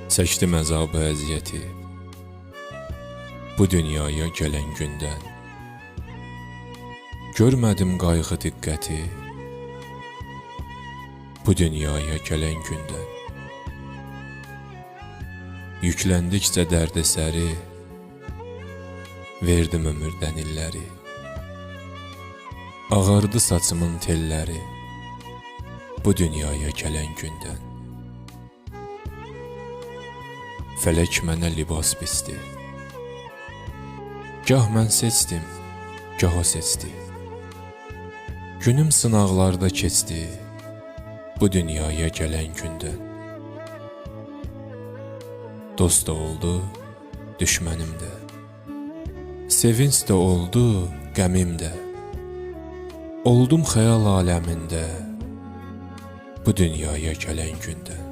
Çəkdim əzabı əziyyəti bu dünyaya gələn gündən. Görmədim qayğı diqqəti bu dünyaya gələn gündən. Yükləndikcə dərdi səri verdim ömürdən illəri. Ağardı saçımın telləri bu dünyaya gələn gündən. Fələk mənə libas biçdi. Gah mən seçdim, gah o seçdi. Günüm sınaqlarda keçdi bu dünyaya gələn gündən. Dost da oldu, düşmənim də. Sevinç də oldu, qəmim də. Oldum xəyal aləmində bu dünyaya gələn gündən.